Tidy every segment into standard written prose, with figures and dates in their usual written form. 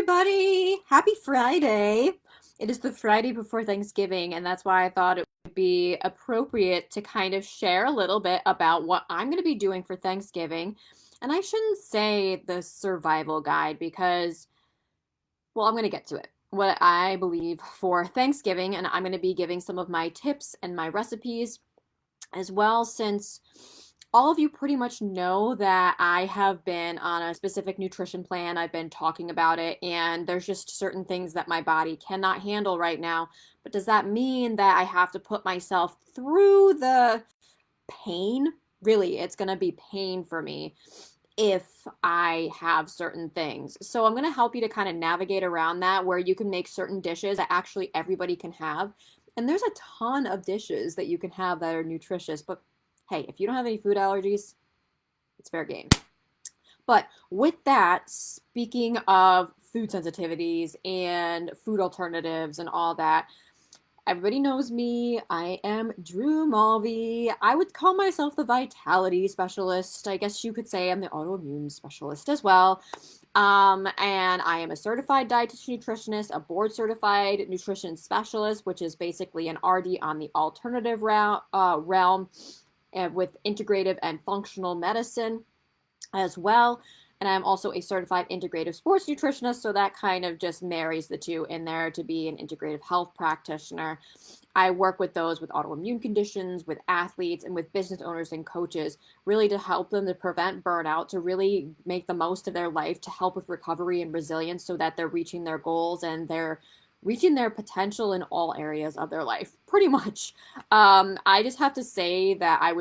everybody. Happy Friday. It is the Friday before Thanksgiving, and that's why I thought it would be appropriate to kind of share a little bit about what I'm going to be doing for Thanksgiving. And I shouldn't say the survival guide because, well, I'm going to get to it. What I believe for Thanksgiving, and I'm going to be giving some of my tips and my recipes as well, since all of you pretty much know that I have been on a specific nutrition plan. I've been talking about it, and there's just certain things that my body cannot handle right now. But does that mean that I have to put myself through the pain? Really, it's going to be pain for me if I have certain things. So I'm going to help you to kind of navigate around that where you can make certain dishes that actually everybody can have. And there's a ton of dishes that you can have that are nutritious, but hey, if you don't have any food allergies, it's fair game. But with that, speaking of food sensitivities and food alternatives and all that, everybody knows me. I am Drew. I would call myself the vitality specialist. I guess you could say I'm the autoimmune specialist as well. And I am a certified dietitian nutritionist, a board certified nutrition specialist, which is basically an RD on the alternative realm with integrative and functional medicine as well. And I'm also a certified integrative sports nutritionist, so that kind of just marries the two in there to be an integrative health practitioner. I work with those with autoimmune conditions, with athletes, and with business owners and coaches, really to help them to prevent burnout, to really make the most of their life, to help with recovery and resilience so that they're reaching their goals and they're reaching their potential in all areas of their life, pretty much. I just have to say that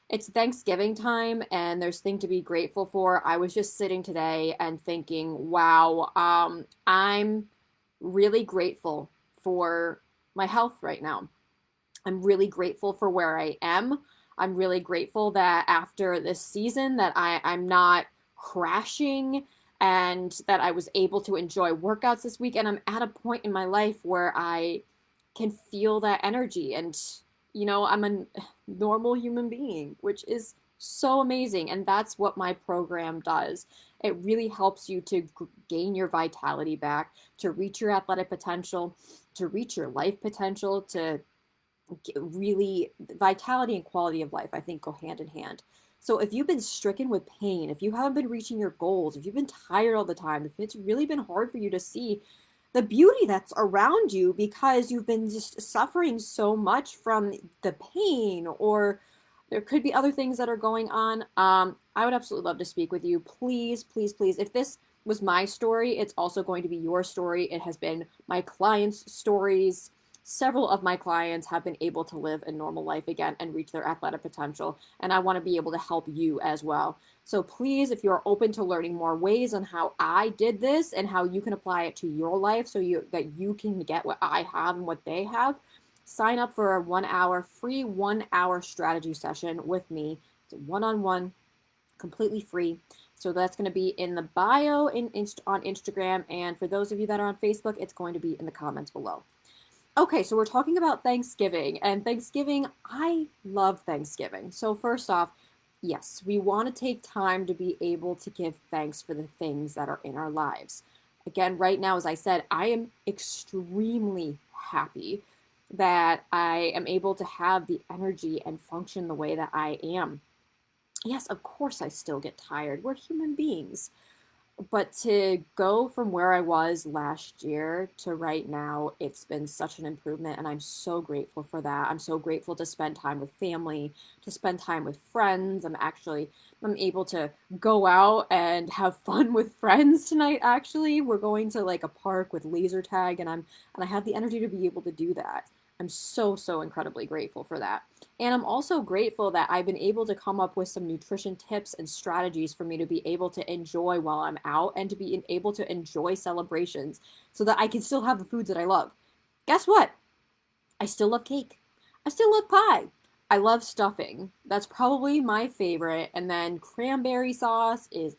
it's Thanksgiving time and there's things to be grateful for. I was just sitting today and thinking, wow, I'm really grateful for my health right now. I'm really grateful for where I am. I'm really grateful that after this season that I'm not crashing and that I was able to enjoy workouts this week. And I'm at a point in my life where I can feel that energy and I'm a normal human being, which is so amazing. And that's what my program does. It really helps you to gain your vitality back, to reach your athletic potential, to reach your life potential, to really vitality and quality of life, I think, go hand in hand. So if you've been stricken with pain, if you haven't been reaching your goals, if you've been tired all the time, if it's really been hard for you to see the beauty that's around you because you've been just suffering so much from the pain, or there could be other things that are going on, I would absolutely love to speak with you. Please, please, please. If this was my story, it's also going to be your story. It has been my clients' stories. Several of my clients have been able to live a normal life again and reach their athletic potential, and I want to be able to help you as well. So please, if you're open to learning more ways on how I did this and how you can apply it to your life so that you can get what I have and what they have, sign up for a 1 hour free 1 hour strategy session with me. It's a one-on-one, completely free. So that's going to be in the bio on Instagram, and for those of you that are on Facebook, it's going to be in the comments below. Okay, so we're talking about Thanksgiving, and Thanksgiving, I love Thanksgiving. So first off, yes, we want to take time to be able to give thanks for the things that are in our lives. Again, right now, as I said, I am extremely happy that I am able to have the energy and function the way that I am. Yes, of course I still get tired. We're human beings. But to go from where I was last year to right now, it's been such an improvement, and I'm so grateful for that. I'm so grateful to spend time with family, to spend time with friends. I'm able to go out and have fun with friends tonight, actually. We're going to like a park with laser tag, and I have the energy to be able to do that. I'm so, so incredibly grateful for that. And I'm also grateful that I've been able to come up with some nutrition tips and strategies for me to be able to enjoy while I'm out and to be able to enjoy celebrations so that I can still have the foods that I love. Guess what? I still love cake. I still love pie. I love stuffing. That's probably my favorite. And then cranberry sauce is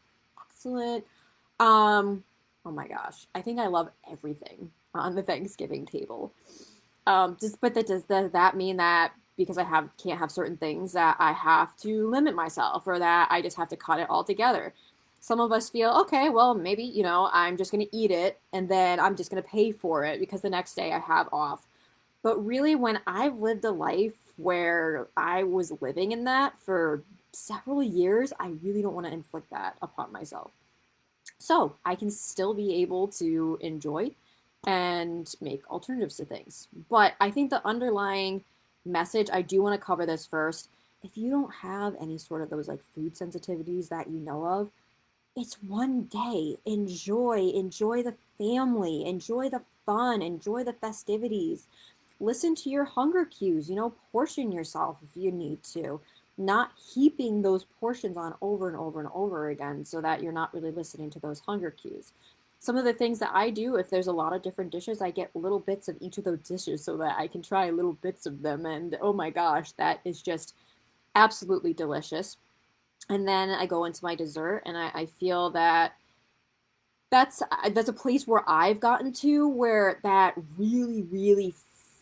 excellent. Oh my gosh. I think I love everything on the Thanksgiving table. Does that mean that because can't have certain things that I have to limit myself or that I just have to cut it all together? Some of us feel, okay, well, maybe, I'm just going to eat it and then I'm just going to pay for it because the next day I have off. But really, when I've lived a life where I was living in that for several years, I really don't want to inflict that upon myself. So I can still be able to enjoy and make alternatives to things. But I think the underlying message, I do want to cover this first. If you don't have any sort of those like food sensitivities that you know of, it's one day. Enjoy the family, enjoy the fun, enjoy the festivities. Listen to your hunger cues, portion yourself if you need to. Not heaping those portions on over and over and over again so that you're not really listening to those hunger cues. Some of the things that I do, if there's a lot of different dishes, I get little bits of each of those dishes so that I can try little bits of them. And oh my gosh, that is just absolutely delicious. And then I go into my dessert, and I feel that that's a place where I've gotten to where that really, really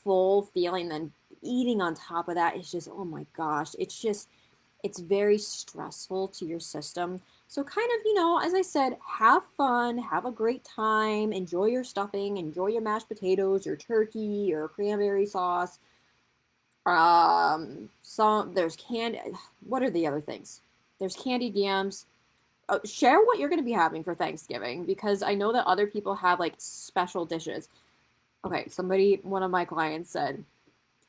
full feeling, then eating on top of that is just, oh my gosh, it's very stressful to your system. So kind of, as I said, have fun, have a great time, enjoy your stuffing, enjoy your mashed potatoes, your turkey, your cranberry sauce. Some there's candy. What are the other things? There's candied yams. Share what you're going to be having for Thanksgiving because I know that other people have like special dishes. Okay, one of my clients said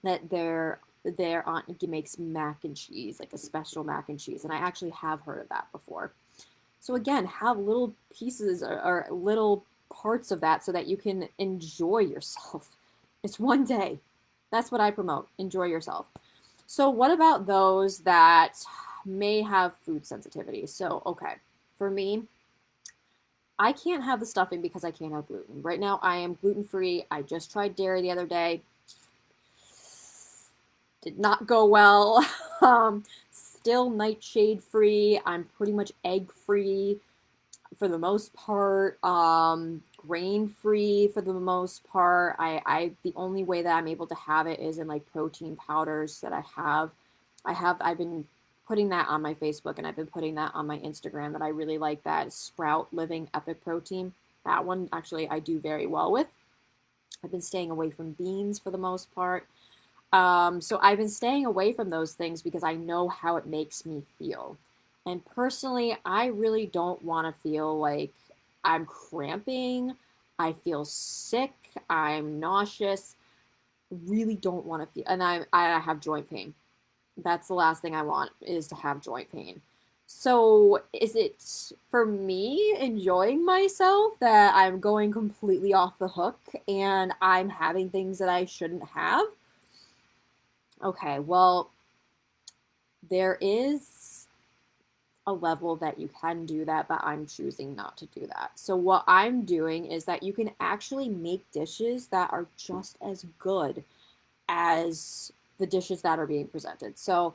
that their aunt makes mac and cheese, like a special mac and cheese, and I actually have heard of that before. So again, have little pieces or little parts of that so that you can enjoy yourself. It's one day. That's what I promote. Enjoy yourself. So what about those that may have food sensitivity? So, okay, for me, I can't have the stuffing because I can't have gluten. Right now, I am gluten free. I just tried dairy the other day. Did not go well. Still nightshade free. I'm pretty much egg free for the most part. Grain free for the most part. The only way that I'm able to have it is in like protein powders that I have. I've been putting that on my Facebook and I've been putting that on my Instagram that I really like that Sprout Living Epic Protein. That one actually I do very well with. I've been staying away from beans for the most part. So I've been staying away from those things because I know how it makes me feel. And personally, I really don't want to feel like I'm cramping, I feel sick, I'm nauseous. Really don't want to feel, and I have joint pain. That's the last thing I want is to have joint pain. So is it for me enjoying myself that I'm going completely off the hook and I'm having things that I shouldn't have? Okay, well, there is a level that you can do that, but I'm choosing not to do that. So what I'm doing is that you can actually make dishes that are just as good as the dishes that are being presented. So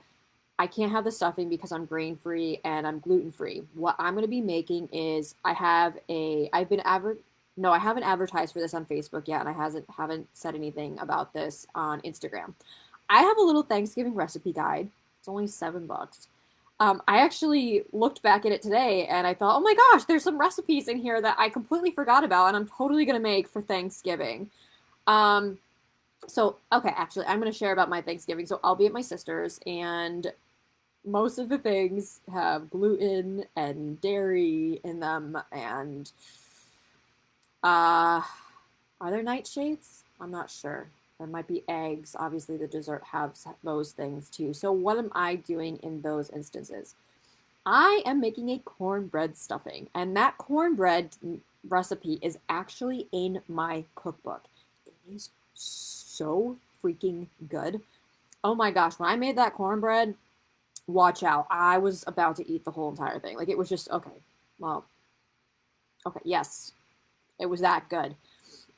I can't have the stuffing because I'm grain free and I'm gluten free. What I'm going to be making is I haven't advertised for this on Facebook yet, and I haven't said anything about this on Instagram. I have a little Thanksgiving recipe guide. It's only $7. I actually looked back at it today and I thought, oh my gosh, there's some recipes in here that I completely forgot about and I'm totally going to make for Thanksgiving. Um, okay, actually, I'm going to share about my Thanksgiving. So I'll be at my sister's and most of the things have gluten and dairy in them and are there nightshades? I'm not sure. There might be eggs. Obviously, the dessert has those things too. So, what am I doing in those instances? I am making a cornbread stuffing, and that cornbread recipe is actually in my cookbook. It is so freaking good. Oh my gosh, when I made that cornbread, watch out. I was about to eat the whole entire thing. Like, it was just, okay, well, okay, yes, it was that good.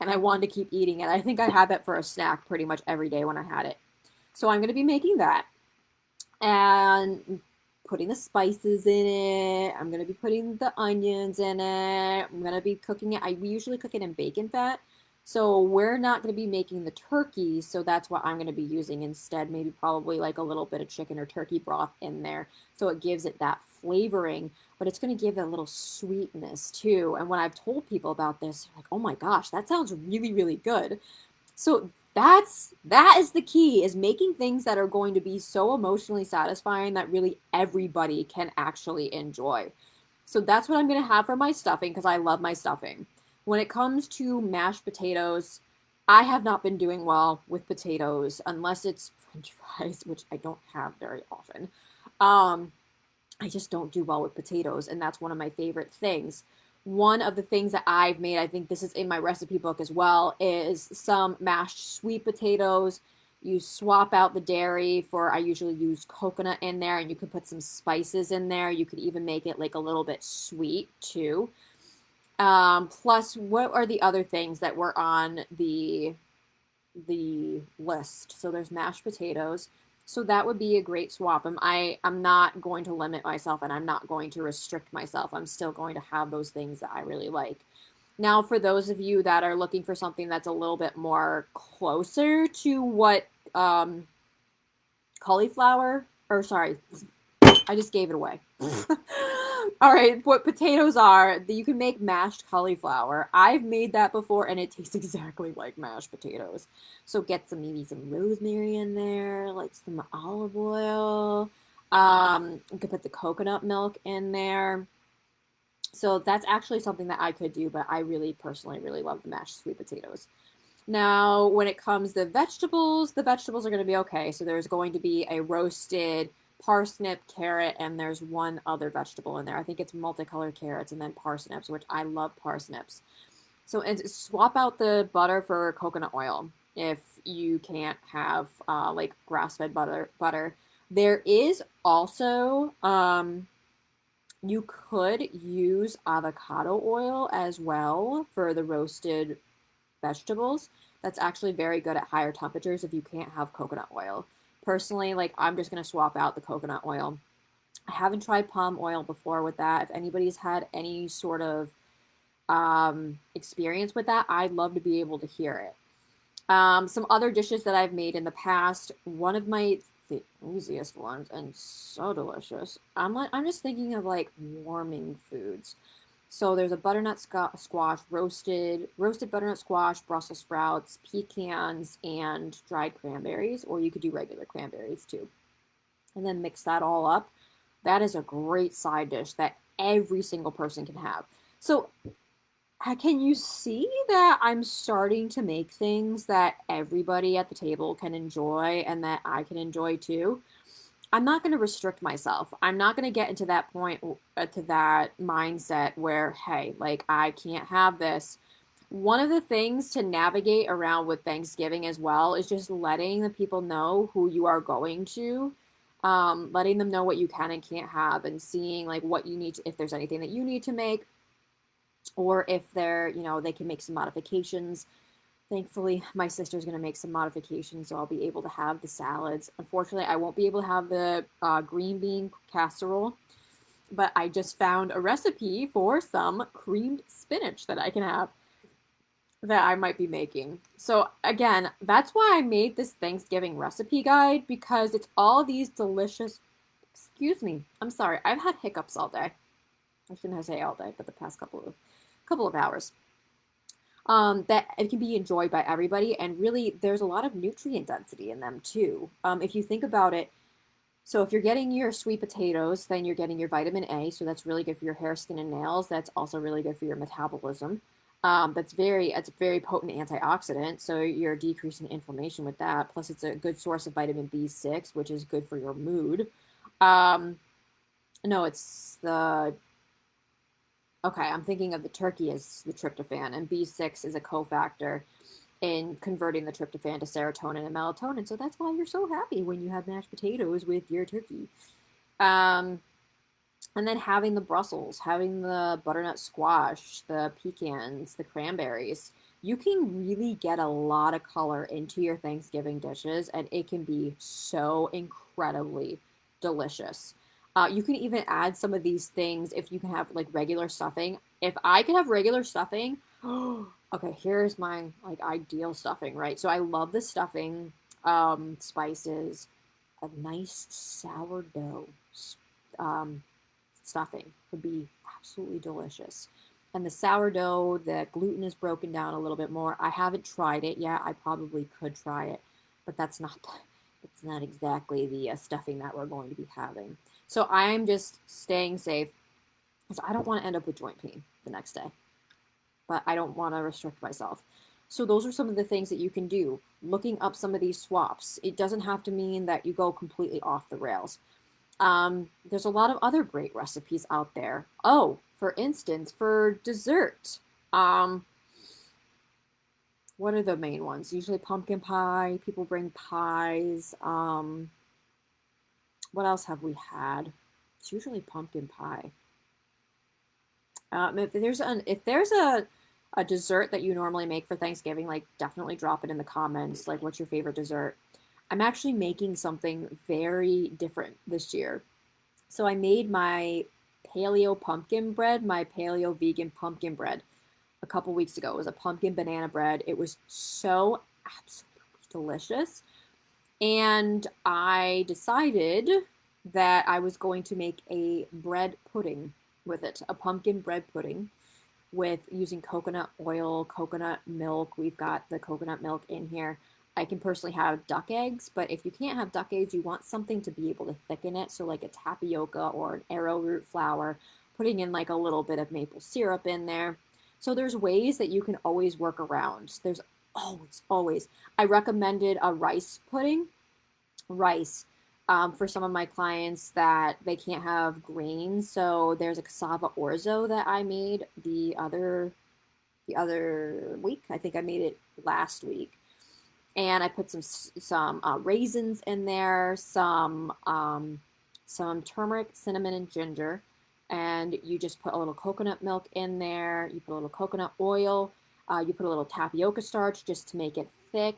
And I wanted to keep eating it. I think I had that for a snack pretty much every day when I had it. So I'm going to be making that and putting the spices in it. I'm going to be putting the onions in it. I'm going to be cooking it. We usually cook it in bacon fat. So we're not going to be making the turkey. So that's what I'm going to be using instead. Maybe probably like a little bit of chicken or turkey broth in there. So it gives it that flavoring, but it's going to give a little sweetness too. And when I've told people about this, they're like, oh my gosh, that sounds really, really good. So that is the key, is making things that are going to be so emotionally satisfying that really everybody can actually enjoy. So that's what I'm going to have for my stuffing, because I love my stuffing. When it comes to mashed potatoes, I have not been doing well with potatoes unless it's french fries, which I don't have very often. Um, I just don't do well with potatoes, and that's one of my favorite things. One of the things that I've made, I think this is in my recipe book as well, is some mashed sweet potatoes. You swap out the dairy for, I usually use coconut in there, and you could put some spices in there. You could even make it like a little bit sweet too. Plus, what are the other things that were on the list? So there's mashed potatoes. So that would be a great swap. I'm not going to limit myself, and I'm not going to restrict myself. I'm still going to have those things that I really like. Now, for those of you that are looking for something that's a little bit more closer to what cauliflower, or sorry, I just gave it away. All right, what potatoes are, you can make mashed cauliflower. I've made that before, and it tastes exactly like mashed potatoes. So get maybe some rosemary in there, like some olive oil. You could put the coconut milk in there. So that's actually something that I could do, but I really personally really love the mashed sweet potatoes. Now, when it comes to vegetables, the vegetables are going to be okay. So there's going to be a roasted parsnip, carrot, and there's one other vegetable in there. I think it's multicolored carrots and then parsnips, which I love parsnips. So and swap out the butter for coconut oil if you can't have like grass-fed butter. There is also you could use avocado oil as well for the roasted vegetables. That's actually very good at higher temperatures if you can't have coconut oil. Personally, like, I'm just going to swap out the coconut oil. I haven't tried palm oil before with that. If anybody's had any sort of experience with that, I'd love to be able to hear it. Some other dishes that I've made in the past, one of the easiest ones and so delicious. I'm just thinking of like warming foods. So there's a butternut squash, roasted butternut squash, Brussels sprouts, pecans, and dried cranberries, or you could do regular cranberries too. And then mix that all up. That is a great side dish that every single person can have. So can you see that I'm starting to make things that everybody at the table can enjoy and that I can enjoy too? I'm not going to restrict myself. I'm not going to get into that point, to that mindset where, hey, like, I can't have this. One of the things to navigate around with Thanksgiving as well is just letting the people know who you are going to, letting them know what you can and can't have, and seeing like what you need to, if there's anything that you need to make, or if they can make some modifications. Thankfully, my sister's going to make some modifications, so I'll be able to have the salads. Unfortunately, I won't be able to have the green bean casserole, but I just found a recipe for some creamed spinach that I can have, that I might be making. So again, that's why I made this Thanksgiving recipe guide, because it's all these delicious, excuse me, I'm sorry, I've had hiccups all day. I shouldn't have said all day, but the past couple of hours. That it can be enjoyed by everybody, and really there's a lot of nutrient density in them too. If you think about it, so if you're getting your sweet potatoes, then you're getting your vitamin A, so that's really good for your hair, skin, and nails. That's also really good for your metabolism. It's a very potent antioxidant, so you're decreasing inflammation with that. Plus, it's a good source of vitamin B6, which is good for your mood. No, it's the Okay, I'm thinking of the turkey as the tryptophan, and B6 is a cofactor in converting the tryptophan to serotonin and melatonin. So that's why you're so happy when you have mashed potatoes with your turkey. Um, and then having the Brussels, having the butternut squash, the pecans, the cranberries. You can really get a lot of color into your Thanksgiving dishes, and it can be so incredibly delicious. You can even add some of these things if you can have like regular stuffing. If I could have regular stuffing, okay, here's my like ideal stuffing, right? So I love the stuffing, spices, a nice sourdough, um, stuffing would be absolutely delicious. And the sourdough, the gluten is broken down a little bit more. I haven't tried it yet. I probably could try it, but it's not exactly the stuffing that we're going to be having. So I'm just staying safe because I don't want to end up with joint pain the next day, but I don't want to restrict myself. So those are some of the things that you can do. Looking up some of these swaps. It doesn't have to mean that you go completely off the rails. There's a lot of other great recipes out there. Oh, for instance, for dessert, um, what are the main ones? Usually pumpkin pie. People bring pies. What else have we had? It's usually pumpkin pie. If there's a dessert that you normally make for Thanksgiving, like definitely drop it in the comments. Like, what's your favorite dessert? I'm actually making something very different this year. So I made my paleo pumpkin bread, my paleo vegan pumpkin bread a couple weeks ago. It was a pumpkin banana bread. It was so absolutely delicious. And I decided that I was going to make a bread pudding with it, a pumpkin bread pudding with using coconut oil, coconut milk. We've got the coconut milk in here. I can personally have duck eggs, but if you can't have duck eggs, you want something to be able to thicken it. So like a tapioca or an arrowroot flour, putting in like a little bit of maple syrup in there. So there's ways that you can always work around. There's always. I recommended a rice pudding, rice, for some of my clients that they can't have grains. So there's a cassava orzo that I made the other week. I think I made it last week, and I put some raisins in there, some turmeric, cinnamon, and ginger, and you just put a little coconut milk in there. You put a little coconut oil. You put a little tapioca starch just to make it thick.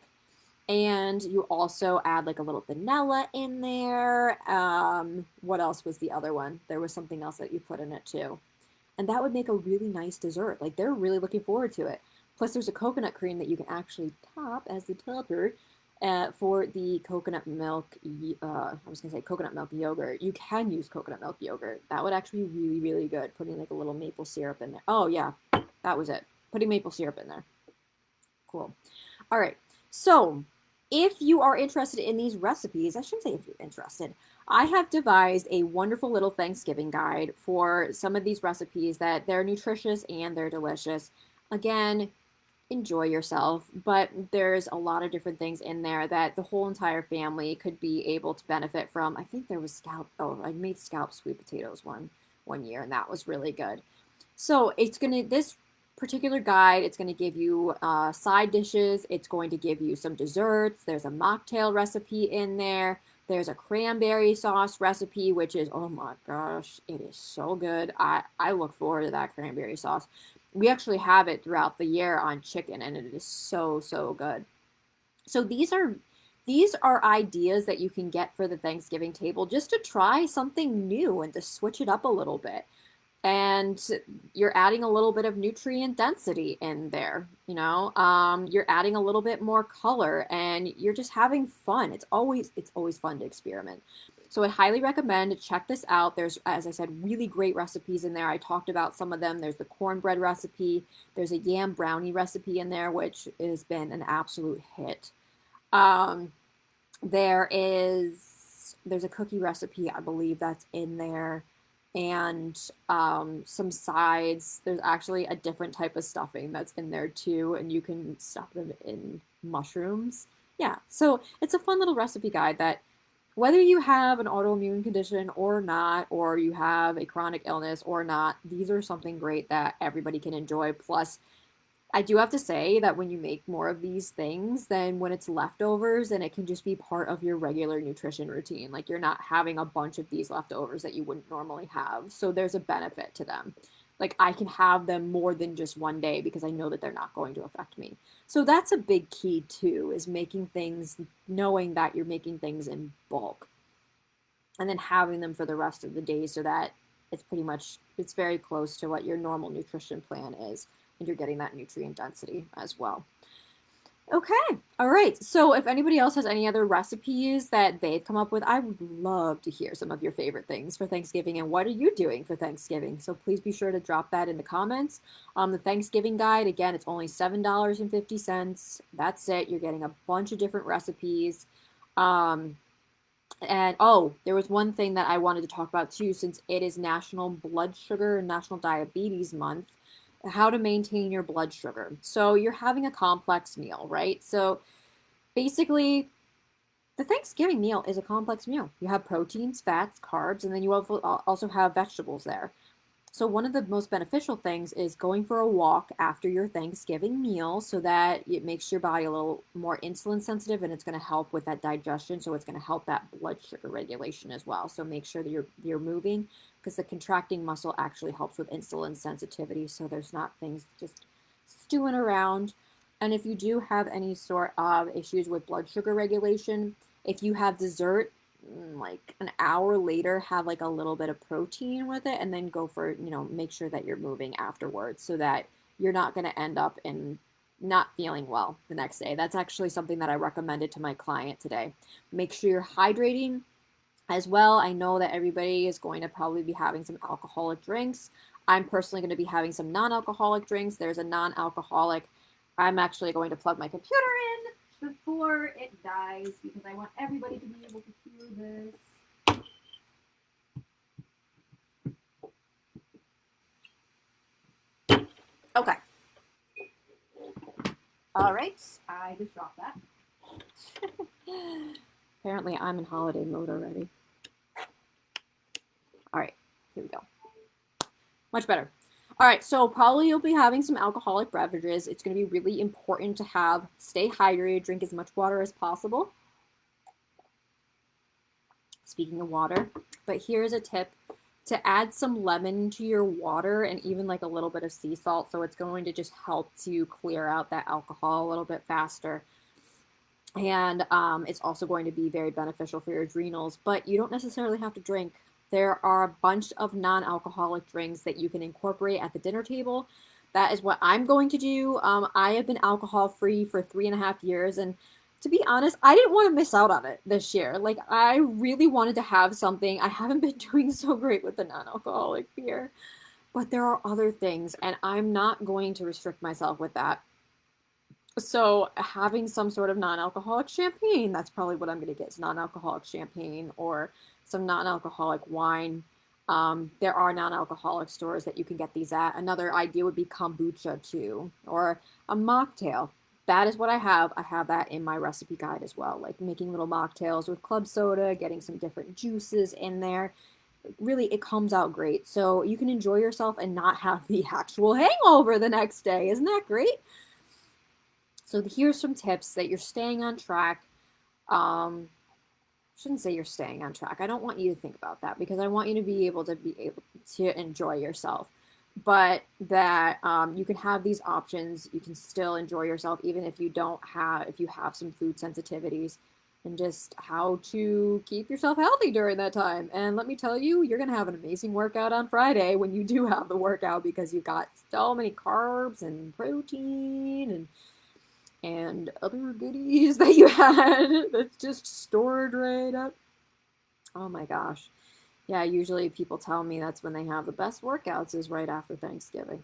And you also add like a little vanilla in there. What else was the other one? There was something else that you put in it too. And that would make a really nice dessert. Like they're really looking forward to it. Plus there's a coconut cream that you can actually top as the topper for the coconut milk. I was going to say coconut milk yogurt. You can use coconut milk yogurt. That would actually be really, really good. Putting like a little maple syrup in there. Oh yeah, that was it. Putting maple syrup in there. Cool. All right. So if you are interested in these recipes, I shouldn't say if you're interested, I have devised a wonderful little Thanksgiving guide for some of these recipes that they're nutritious and they're delicious. Again, enjoy yourself, but there's a lot of different things in there that the whole entire family could be able to benefit from. I think there was I made scalloped sweet potatoes one year, and that was really good. So this particular guide, it's going to give you side dishes. It's going to give you some desserts. There's a mocktail recipe in there. There's a cranberry sauce recipe, which is, oh my gosh, it is so good. I look forward to that cranberry sauce. We actually have it throughout the year on chicken, and it is so, so good. So these are ideas that you can get for the Thanksgiving table just to try something new and to switch it up a little bit. And you're adding a little bit of nutrient density in there, you're adding a little bit more color, and you're just having fun. It's always fun to experiment. So I highly recommend check this out. There's, as I said, really great recipes in there. I talked about some of them. There's the cornbread recipe. There's a yam brownie recipe in there, which has been an absolute hit. There's a cookie recipe, I believe, that's in there, and some sides. There's actually a different type of stuffing that's in there too, and you can stuff them in mushrooms. Yeah, so it's a fun little recipe guide that whether you have an autoimmune condition or not, or you have a chronic illness or not, these are something great that everybody can enjoy. Plus, I do have to say that when you make more of these things, then when it's leftovers, then it can just be part of your regular nutrition routine. Like you're not having a bunch of these leftovers that you wouldn't normally have. So there's a benefit to them. Like I can have them more than just one day because I know that they're not going to affect me. So that's a big key too, is making things, knowing that you're making things in bulk and then having them for the rest of the day so that it's very close to what your normal nutrition plan is, and you're getting that nutrient density as well. Okay. All right. So if anybody else has any other recipes that they've come up with, I would love to hear some of your favorite things for Thanksgiving and what are you doing for Thanksgiving? So please be sure to drop that in the comments. The Thanksgiving guide, again, it's only $7.50. That's it. You're getting a bunch of different recipes. Um, and oh, there was one thing that I wanted to talk about too, since it is National Blood Sugar and National Diabetes Month, how to maintain your blood sugar. So you're having a complex meal, right? So basically, the Thanksgiving meal is a complex meal. You have proteins, fats, carbs, and then you also have vegetables there. So one of the most beneficial things is going for a walk after your Thanksgiving meal so that it makes your body a little more insulin sensitive and it's going to help with that digestion. So it's going to help that blood sugar regulation as well. So make sure that you're moving because the contracting muscle actually helps with insulin sensitivity. So there's not things just stewing around. And if you do have any sort of issues with blood sugar regulation, if you have dessert, like an hour later, have like a little bit of protein with it and then go for, make sure that you're moving afterwards so that you're not going to end up in not feeling well the next day. That's actually something that I recommended to my client today. Make sure you're hydrating as well. I know that everybody is going to probably be having some alcoholic drinks. I'm personally going to be having some non-alcoholic drinks. There's a non-alcoholic. I'm actually going to plug my computer in before it dies because I want everybody to be able to hear this. Okay. All right. I just dropped that. Apparently, I'm in holiday mode already. All right. Here we go. Much better. All right, so probably you'll be having some alcoholic beverages. It's going to be really important to stay hydrated, drink as much water as possible. Speaking of water, but here's a tip to add some lemon to your water and even like a little bit of sea salt. So it's going to just help to clear out that alcohol a little bit faster. And it's also going to be very beneficial for your adrenals, but you don't necessarily have to drink. There are a bunch of non-alcoholic drinks that you can incorporate at the dinner table. That is what I'm going to do. I have been alcohol free for 3.5 years, and to be honest, I didn't want to miss out on it this year. Like, I really wanted to have something. I haven't been doing so great with the non-alcoholic beer, but there are other things, and I'm not going to restrict myself with that. So having some sort of non-alcoholic champagne, that's probably what I'm going to get, is non-alcoholic champagne or some non-alcoholic wine. There are non-alcoholic stores that you can get these at. Another idea would be kombucha too, or a mocktail. That is what I have. I have that in my recipe guide as well, like making little mocktails with club soda, getting some different juices in there. Really, it comes out great. So you can enjoy yourself and not have the actual hangover the next day. Isn't that great? So here's some tips that you're staying on track. Um, shouldn't say you're staying on track. I don't want you to think about that because I want you to be able to enjoy yourself. But that you can have these options. You can still enjoy yourself even if you have some food sensitivities, and just how to keep yourself healthy during that time. And let me tell you, you're gonna have an amazing workout on Friday when you do have the workout because you've got so many carbs and protein and other goodies that you had that's just stored right up. Oh my gosh. Yeah, usually people tell me that's when they have the best workouts is right after Thanksgiving.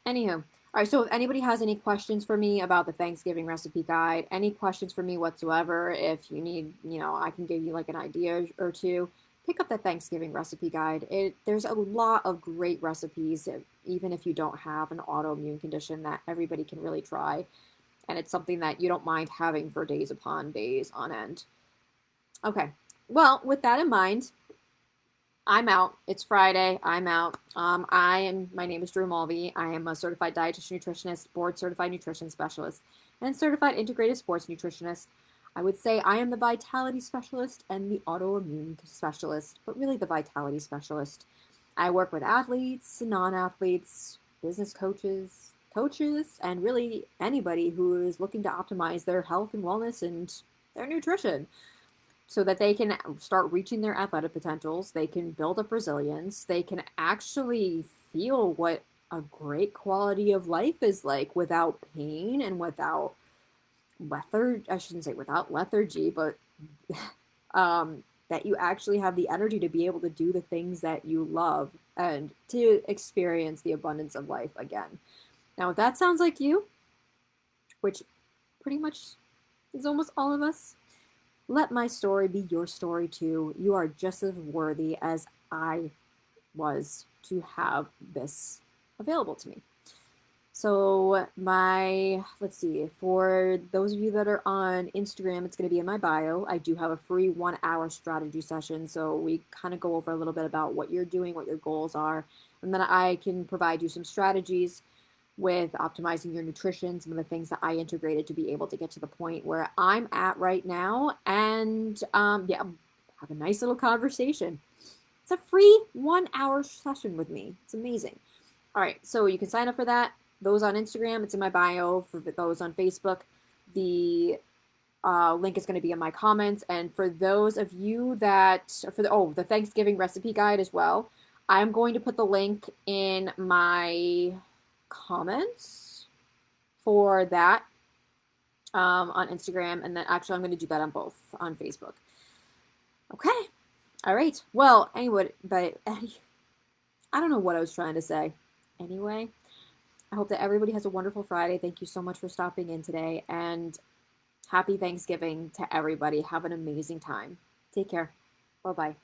Anywho, all right, so if anybody has any questions for me about the Thanksgiving recipe guide, any questions for me whatsoever, if you need, I can give you like an idea or two, pick up the Thanksgiving recipe guide. There's a lot of great recipes, even if you don't have an autoimmune condition that everybody can really try. And it's something that you don't mind having for days upon days on end. Okay, well, with that in mind, I'm out. It's Friday. I'm out. My name is Drew Mulvey. I am a certified dietitian nutritionist, board certified nutrition specialist, and certified integrated sports nutritionist. I would say I am the vitality specialist and the autoimmune specialist, but really the vitality specialist. I work with athletes, non-athletes, business coaches, and really anybody who is looking to optimize their health and wellness and their nutrition so that they can start reaching their athletic potentials, they can build up resilience, they can actually feel what a great quality of life is like without pain and without I shouldn't say without lethargy, but that you actually have the energy to be able to do the things that you love and to experience the abundance of life again. Now, if that sounds like you, which pretty much is almost all of us, let my story be your story too. You are just as worthy as I was to have this available to me. So let's see, for those of you that are on Instagram, it's going to be in my bio. I do have a free 1 hour strategy session. So we kind of go over a little bit about what you're doing, what your goals are, and then I can provide you some strategies with optimizing your nutrition, some of the things that I integrated to be able to get to the point where I'm at right now. And yeah, have a nice little conversation. It's a free 1 hour session with me. It's amazing. All right, so you can sign up for that. Those on Instagram, it's in my bio. For those on Facebook, the link is going to be in my comments. And for those of you that, the Thanksgiving recipe guide as well, I'm going to put the link in my comments for that on Instagram. And then actually, I'm going to do that on both on Facebook. Okay. All right. Well, anyway, but I don't know what I was trying to say. Anyway, I hope that everybody has a wonderful Friday. Thank you so much for stopping in today, and happy Thanksgiving to everybody. Have an amazing time. Take care. Bye-bye.